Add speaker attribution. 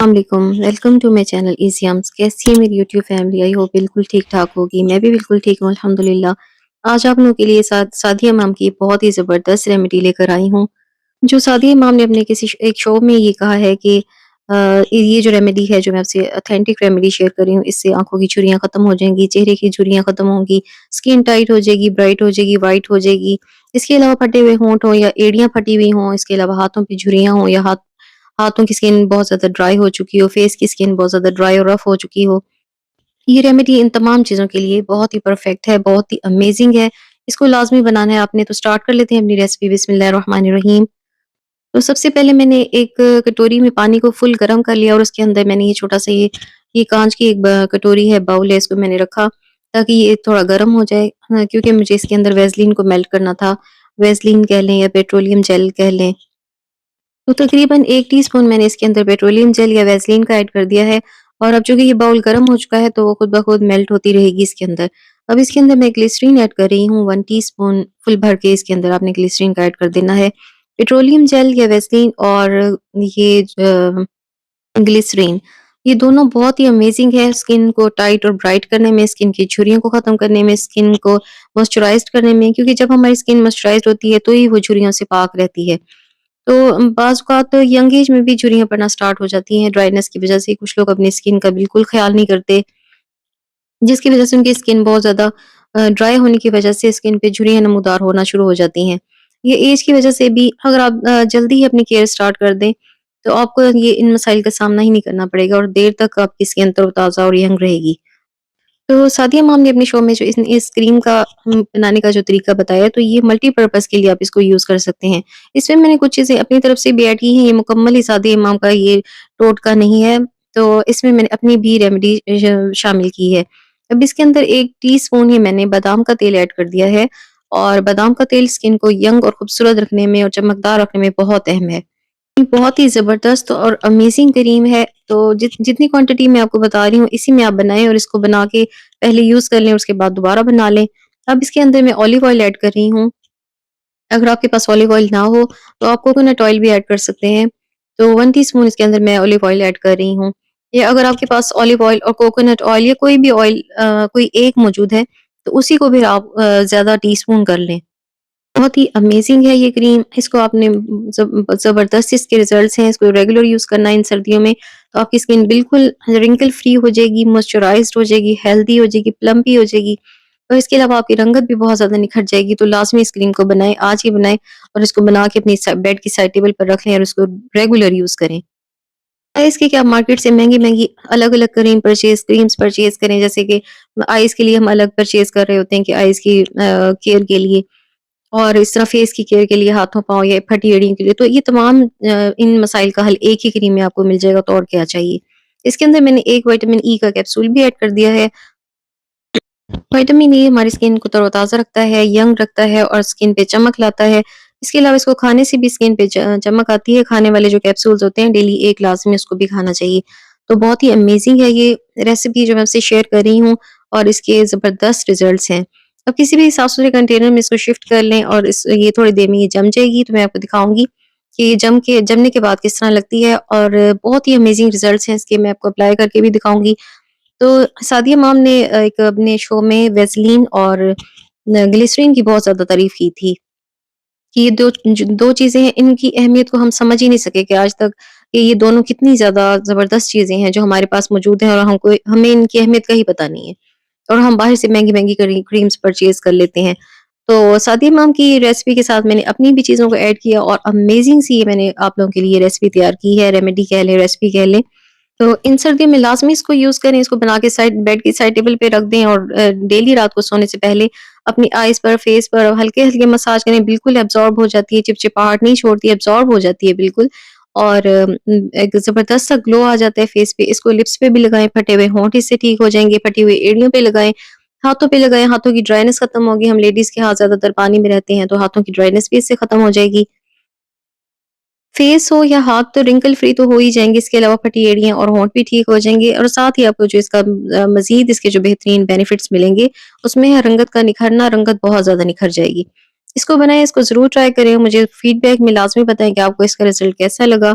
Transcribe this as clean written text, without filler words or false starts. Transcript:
Speaker 1: अस्सलाम वालेकुम, welcome to my channel easy aims. कैसी है मेरी यूट्यूब फैमिली? आई होप बिल्कुल ठीक-ठाक होगी। मैं भी बिल्कुल ठीक हूँ अल्हम्दुलिल्लाह। आज आप लोगों के लिए सादिया इमाम की बहुत ही ज़बरदस्त रेमेडी लेकर आई हूँ। जो सादिया इमाम ने अपने किसी एक शो में ये कहा है कि ये जो रेमेडी है, जो मैं आपसे ऑथेंटिक रेमेडी शेयर कर रही हूँ, इससे आँखों की झुर्रियाँ ख़त्म हो जाएँगी, चेहरे की झुर्रियाँ ख़त्म होंगी, स्किन टाइट हो जाएगी, ब्राइट हो जाएगी, व्हाइट हो जाएगी। इसके अलावा फटे हुए होंठ हों या एड़ियाँ फटी हुई हों, इसके अलावा हाथों पे झुर्रियाँ हों या हाथों की स्किन बहुत ज़्यादा ड्राई हो चुकी हो, फेस की स्किन बहुत ज़्यादा ड्राई और रफ़ हो चुकी हो, ये रेमेडी इन तमाम चीज़ों के लिए बहुत ही परफेक्ट है, बहुत ही अमेज़िंग है। इसको लाज़मी बनाना है आपने। तो स्टार्ट कर लेते हैं अपनी रेसिपी। बिस्मिल्लाहिर्रहमानिर्रहीम। तो सबसे पहले मैंने एक कटोरी में पानी को फुल गरम कर लिया और उसके अंदर मैंने ये छोटा-सा ये काँच की एक कटोरी है, बाउल है, इसको मैंने रखा ताकि ये थोड़ा गरम हो जाए। क्योंकि मुझे इसके अंदर वैसलीन को मेल्ट करना था। वैसलीन कह लें या पेट्रोलियम जेल कह लें। तो तकरीबन 1 टीस्पून मैंने इसके अंदर पेट्रोलियम जेल या वैसलीन का ऐड कर दिया है। और अब चूँकि ये बाउल गर्म हो चुका है, तो वो खुद ब खुद मेल्ट होती रहेगी इसके अंदर। अब इसके अंदर मैं ग्लिसरीन ऐड कर रही हूँ, 1 टीस्पून फुल भर के इसके अंदर आपने ग्लिसरीन का ऐड कर देना है। पेट्रोलियम जेल या वैसलीन और ये ग्लिसरीन, ये दोनों बहुत ही अमेज़िंग है स्किन को टाइट और ब्राइट करने में, स्किन की झुर्रियों को ख़त्म करने में, स्किन को मॉइस्चराइज़्ड करने में, क्योंकि जब हमारी स्किन मॉइस्चराइज़्ड होती है, तो ही वो झुर्रियों से पाक रहती है। तो बाज़ औक़ात यंग एज में भी झुर्रियाँ पड़ना स्टार्ट हो जाती हैं ड्राइनेस की वज़ह से। कुछ लोग अपनी स्किन का बिल्कुल ख़्याल नहीं करते, जिसकी वज़ह से उनकी स्किन बहुत ज़्यादा ड्राई होने की वज़ह से स्किन पे झुर्रियाँ नमूदार होना शुरू हो जाती हैं। ये एज की वज़ह से भी, अगर आप जल्दी ही अपनी केयर स्टार्ट कर दें, तो आपको ये इन मसाइल का सामना ही नहीं करना पड़ेगा और देर तक आपकी स्किन तरोताज़ा और यंग रहेगी। तो सादिया मॉम ने अपने शो में जो इस क्रीम का बनाने का जो तरीका बताया, तो ये मल्टीपर्पज़ के लिए आप इसको यूज़ कर सकते हैं। इसमें मैंने कुछ चीज़ें अपनी तरफ से भी ऐड की हैं, ये मुकम्मल ही सादिया इमाम का ये टोटका नहीं है, तो इसमें मैंने अपनी भी रेमेडी शामिल की है। अब इसके अंदर 1 टीस्पून ही मैंने बादाम का तेल ऐड कर दिया है, और बादाम का तेल स्किन को यंग और खूबसूरत रखने में और चमकदार रखने में बहुत अहम है। बहुत ही ज़बरदस्त और अमेज़िंग क्रीम है। तो जितनी क्वांटिटी मैं आपको बता रही हूँ, इसी में आप बनाएँ और इसको बना के पहले यूज़ कर लें, उसके बाद दोबारा बना लें। अब इसके अंदर मैं ऑलिव ऑयल ऐड कर रही हूँ। अगर आपके पास ऑलिव ऑयल ना हो, तो आप कोकोनट ऑयल भी ऐड कर सकते हैं। तो 1 टीस्पून इसके अंदर मैं ऑलिव ऑयल ऐड कर रही हूँ। या अगर आपके पास ऑलिव ऑयल और कोकोनट ऑयल या कोई भी ऑयल कोई एक मौजूद है, तो उसी को भी आप ज़्यादा टीस्पून कर लें। बहुत ही अमेज़िंग है ये क्रीम। इसको आपने ज़बरदस्त इसके रिज़ल्ट्स हैं। इसको रेगुलर यूज़ करना है इन सर्दियों में, तो आपकी स्किन बिल्कुल रिंकल फ्री हो जाएगी, मॉइस्चराइज़्ड हो जाएगी, हेल्दी हो जाएगी, प्लम्पी हो जाएगी। और इसके अलावा आपकी रंगत भी बहुत ज़्यादा निखर जाएगी। तो लाज़मी इस क्रीम को बनाएँ, आज ही बनाएँ, और इसको बना के अपनी बेड की साइड टेबल पर रख लें और इसको रेगुलर यूज़ करें। आइज़ की क्या, आप मार्केट से महँगी-महँगी अलग-अलग क्रीम्स परचेज़ करें, जैसे कि आइज़ के लिए हम अलग परचेज़ कर रहे होते हैं कि आइज़ की केयर के लिए, और इस तरह फेस की केयर के लिए, हाथों-पाँव या फटी एड़ियों के लिए। तो ये तमाम इन मसाइल का हल एक ही क्रीम में आपको मिल जाएगा, तो और क्या चाहिए। इसके अंदर मैंने एक विटामिन ई का कैप्सूल भी ऐड कर दिया है। विटामिन ई हमारी स्किन को तरोताज़ा रखता है, यंग रखता है और स्किन पे चमक लाता है। इसके अलावा इसको खाने से भी स्किन पे चमक आती है। खाने वाले जो कैप्सूल्स होते हैं, डेली 1 लाज़मी उसको भी खाना चाहिए। तो बहुत ही अमेज़िंग है ये रेसिपी जो मैं आपसे शेयर कर रही हूँ, और इसके ज़बरदस्त रिज़ल्ट्स हैं। अब किसी भी साफ-सुथरे कंटेनर में इसको शिफ्ट कर लें, और ये थोड़ी देर में ये जम जाएगी, तो मैं आपको दिखाऊँगी कि ये जमने के बाद किस तरह लगती है, और बहुत ही अमेज़िंग रिज़ल्ट्स हैं इसके। मैं आपको अप्लाई करके भी दिखाऊँगी। तो सादिया मॉम ने एक अपने शो में वैसलीन और ग्लिसरीन की बहुत ज़्यादा तारीफ़ की थी कि ये 2 चीज़ें हैं, इनकी अहमियत को हम समझ ही नहीं सके कि आज तक, कि ये दोनों कितनी ज़्यादा ज़बरदस्त चीज़ें हैं जो हमारे पास मौजूद हैं, और हमें इनकी अहमियत का ही पता नहीं है। और हम बाहर से महँगी-महँगी क्रीम्स परचेज़ कर लेते हैं। तो सादिया मॉम की रेसिपी के साथ मैंने अपनी भी चीज़ों को ऐड किया, और अमेज़िंग सी मैंने आप लोगों के लिए रेसिपी तैयार की है, रेमेडी कह लें, रेसिपी कह लें। तो इन सर्दियों में लाज़मी इसको यूज़ करें, इसको बना के बेड की साइड टेबल पे रख दें, और डेली रात को सोने से पहले अपनी आइज़ पर, फेस पर हल्के-हल्के मसाज करें, बिल्कुल एब्ज़ॉर्ब हो जाती है, चिपचिपाहट नहीं छोड़ती, एब्ज़ॉर्ब हो जाती है बिल्कुल। और एक ज़बरदस्त सा ग्लो आ जाता है फेस पे। इसको लिप्स पे भी लगाएँ, फटे हुए होंठ इससे ठीक हो जाएँगे, फटी हुई एड़ियों पे लगाएँ, हाथों पे लगाएँ, हाथों की ड्राइनेस खत्म होगी। हम लेडीज़ के हाथ ज़्यादातर पानी में रहते हैं, तो हाथों की ड्राइनेस भी इससे खत्म हो जाएगी। फेस हो या हाथ, तो रिंकल फ्री तो हो ही जाएँगे, इसके अलावा फटी एड़ियाँ और होंठ भी ठीक हो जाएँगे, और साथ ही आपको जो इसका मज़ीद इसके जो बेहतरीन बेनिफिट्स मिलेंगे, उसमें है रंगत का निखरना, रंगत बहुत ज़्यादा निखर जाएगी। इसको बनाएँ, इसको ज़रूर ट्राई करें, मुझे फीडबैक में लाज़मी बताएँ कि आपको इसका रिज़ल्ट कैसा लगा।